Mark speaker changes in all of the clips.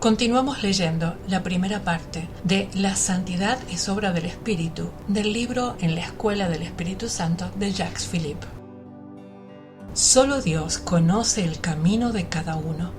Speaker 1: Continuamos leyendo la primera parte de La santidad es obra del Espíritu, del libro En la Escuela del Espíritu Santo de Jacques Philippe. Solo Dios conoce el camino de cada uno.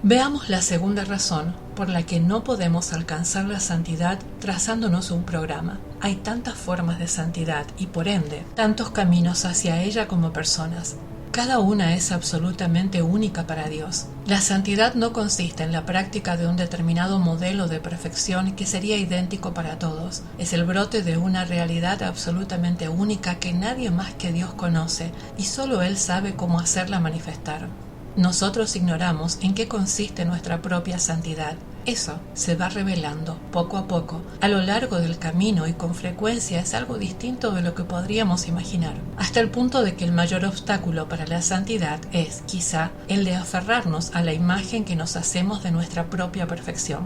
Speaker 1: Veamos la segunda razón por la que no podemos alcanzar la santidad trazándonos un programa. Hay tantas formas de santidad y por ende, tantos caminos hacia ella como personas. Cada una es absolutamente única para Dios. La santidad no consiste en la práctica de un determinado modelo de perfección que sería idéntico para todos. Es el brote de una realidad absolutamente única que nadie más que Dios conoce y solo Él sabe cómo hacerla manifestar. Nosotros ignoramos en qué consiste nuestra propia santidad. Eso se va revelando poco a poco a lo largo del camino y con frecuencia es algo distinto de lo que podríamos imaginar, hasta el punto de que el mayor obstáculo para la santidad es, quizá, el de aferrarnos a la imagen que nos hacemos de nuestra propia perfección.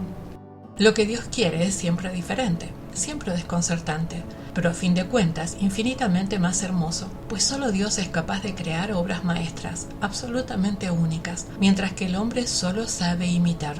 Speaker 1: Lo que Dios quiere es siempre diferente, siempre desconcertante, pero a fin de cuentas infinitamente más hermoso, pues solo Dios es capaz de crear obras maestras, absolutamente únicas, mientras que el hombre solo sabe imitar.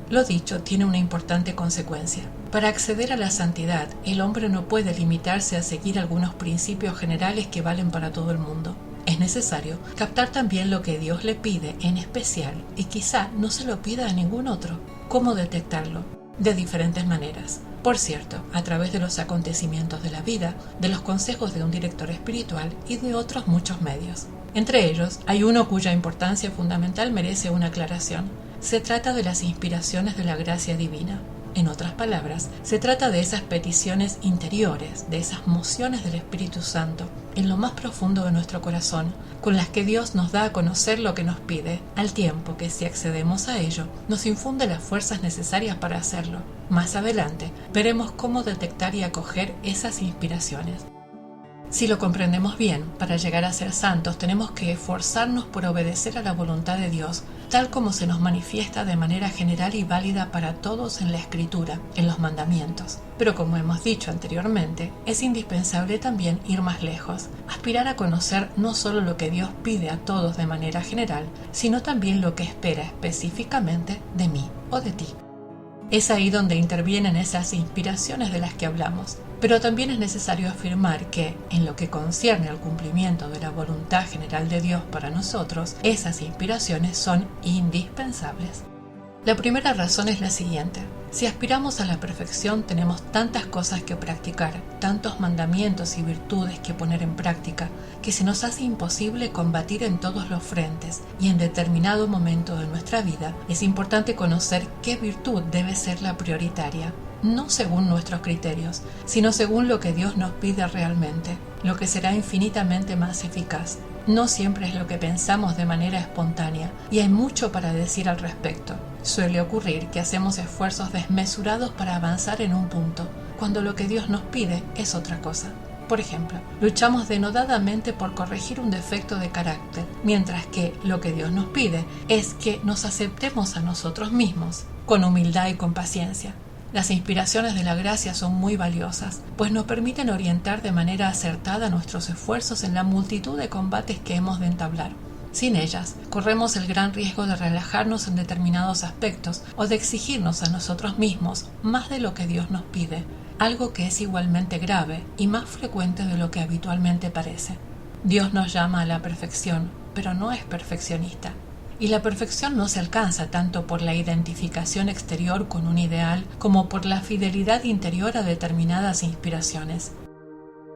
Speaker 1: Lo dicho tiene una importante consecuencia. Para acceder a la santidad, el hombre no puede limitarse a seguir algunos principios generales que valen para todo el mundo. Es necesario captar también lo que Dios le pide en especial y quizá no se lo pida a ningún otro. ¿Cómo detectarlo? De diferentes maneras. Por cierto, a través de los acontecimientos de la vida, de los consejos de un director espiritual y de otros muchos medios. Entre ellos, hay uno cuya importancia fundamental merece una aclaración. Se trata de las inspiraciones de la gracia divina. En otras palabras, se trata de esas peticiones interiores, de esas mociones del Espíritu Santo, en lo más profundo de nuestro corazón, con las que Dios nos da a conocer lo que nos pide, al tiempo que si accedemos a ello, nos infunde las fuerzas necesarias para hacerlo. Más adelante, veremos cómo detectar y acoger esas inspiraciones. Si lo comprendemos bien, para llegar a ser santos tenemos que esforzarnos por obedecer a la voluntad de Dios, tal como se nos manifiesta de manera general y válida para todos en la Escritura, en los mandamientos. Pero como hemos dicho anteriormente, es indispensable también ir más lejos, aspirar a conocer no solo lo que Dios pide a todos de manera general, sino también lo que espera específicamente de mí o de ti. Es ahí donde intervienen esas inspiraciones de las que hablamos, pero también es necesario afirmar que, en lo que concierne al cumplimiento de la voluntad general de Dios para nosotros, esas inspiraciones son indispensables. La primera razón es la siguiente. Si aspiramos a la perfección tenemos tantas cosas que practicar, tantos mandamientos y virtudes que poner en práctica, que se nos hace imposible combatir en todos los frentes y en determinado momento de nuestra vida es importante conocer qué virtud debe ser la prioritaria, no según nuestros criterios, sino según lo que Dios nos pide realmente, lo que será infinitamente más eficaz. No siempre es lo que pensamos de manera espontánea y hay mucho para decir al respecto. Suele ocurrir que hacemos esfuerzos desmesurados para avanzar en un punto, cuando lo que Dios nos pide es otra cosa. Por ejemplo, luchamos denodadamente por corregir un defecto de carácter, mientras que lo que Dios nos pide es que nos aceptemos a nosotros mismos, con humildad y con paciencia. Las inspiraciones de la gracia son muy valiosas, pues nos permiten orientar de manera acertada nuestros esfuerzos en la multitud de combates que hemos de entablar. Sin ellas, corremos el gran riesgo de relajarnos en determinados aspectos o de exigirnos a nosotros mismos más de lo que Dios nos pide, algo que es igualmente grave y más frecuente de lo que habitualmente parece. Dios nos llama a la perfección, pero no es perfeccionista. Y la perfección no se alcanza tanto por la identificación exterior con un ideal como por la fidelidad interior a determinadas inspiraciones.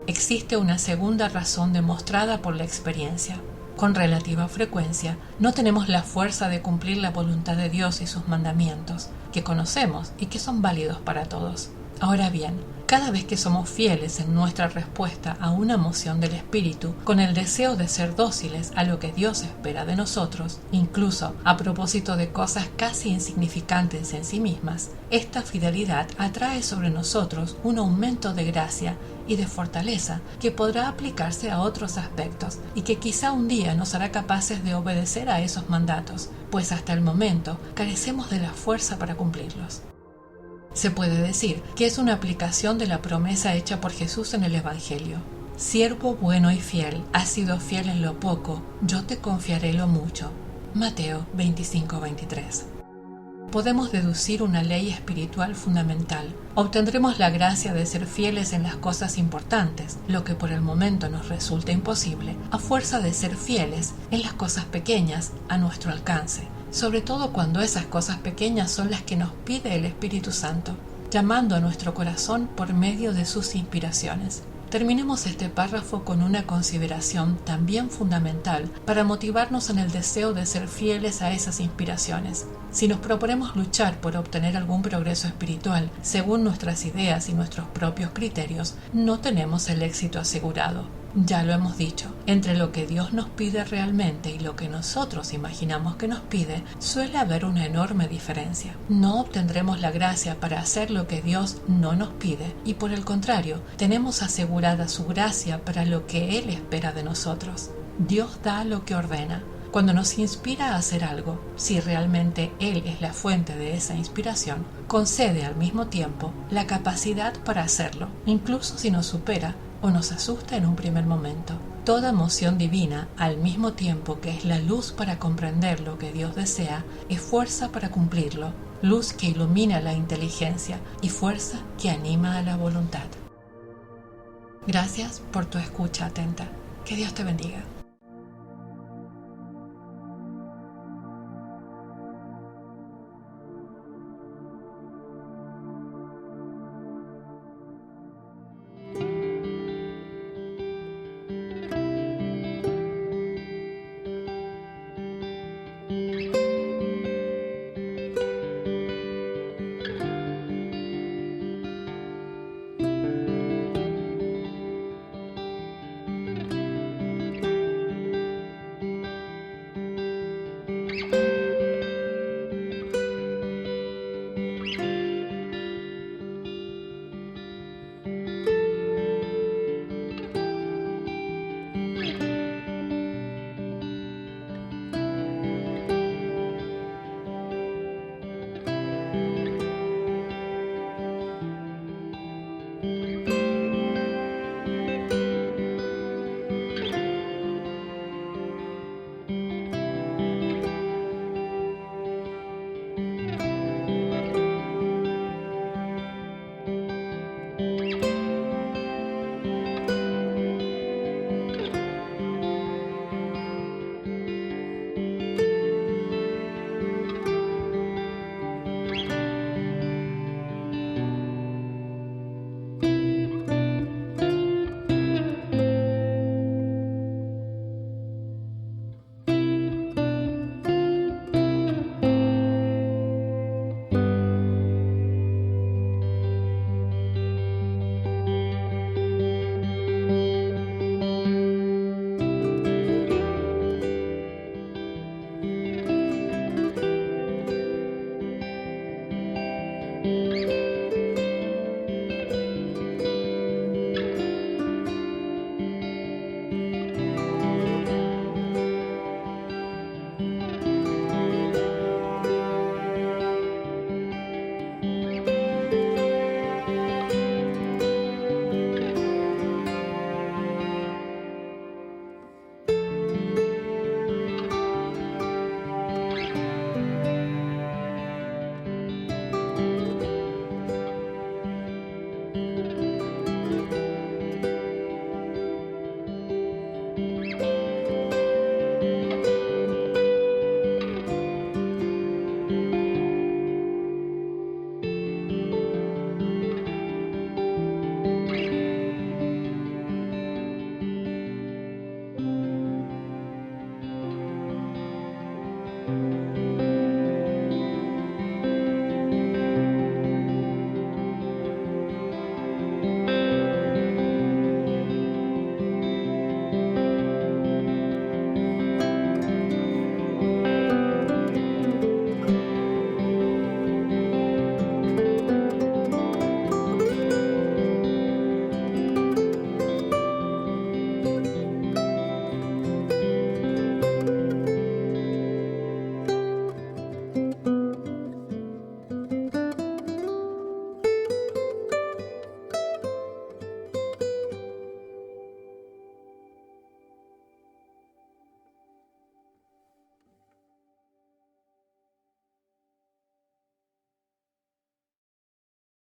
Speaker 1: Existe una segunda razón demostrada por la experiencia. Con relativa frecuencia, no tenemos la fuerza de cumplir la voluntad de Dios y sus mandamientos, que conocemos y que son válidos para todos. Ahora bien, cada vez que somos fieles en nuestra respuesta a una moción del Espíritu, con el deseo de ser dóciles a lo que Dios espera de nosotros, incluso a propósito de cosas casi insignificantes en sí mismas, esta fidelidad atrae sobre nosotros un aumento de gracia y de fortaleza que podrá aplicarse a otros aspectos y que quizá un día nos hará capaces de obedecer a esos mandatos, pues hasta el momento carecemos de la fuerza para cumplirlos. Se puede decir que es una aplicación de la promesa hecha por Jesús en el Evangelio. Siervo bueno y fiel, has sido fiel en lo poco, yo te confiaré lo mucho. Mateo 25:23. Podemos deducir una ley espiritual fundamental. Obtendremos la gracia de ser fieles en las cosas importantes, lo que por el momento nos resulta imposible, a fuerza de ser fieles en las cosas pequeñas a nuestro alcance, sobre todo cuando esas cosas pequeñas son las que nos pide el Espíritu Santo, llamando a nuestro corazón por medio de sus inspiraciones. Terminemos este párrafo con una consideración también fundamental para motivarnos en el deseo de ser fieles a esas inspiraciones. Si nos proponemos luchar por obtener algún progreso espiritual según nuestras ideas y nuestros propios criterios, no tenemos el éxito asegurado. Ya lo hemos dicho, entre lo que Dios nos pide realmente y lo que nosotros imaginamos que nos pide, suele haber una enorme diferencia. No obtendremos la gracia para hacer lo que Dios no nos pide y por el contrario, tenemos asegurada su gracia para lo que Él espera de nosotros. Dios da lo que ordena. Cuando nos inspira a hacer algo, si realmente Él es la fuente de esa inspiración, concede al mismo tiempo la capacidad para hacerlo, incluso si nos supera o nos asusta en un primer momento. Toda moción divina, al mismo tiempo que es la luz para comprender lo que Dios desea, es fuerza para cumplirlo, luz que ilumina la inteligencia y fuerza que anima a la voluntad. Gracias por tu escucha atenta. Que Dios te bendiga.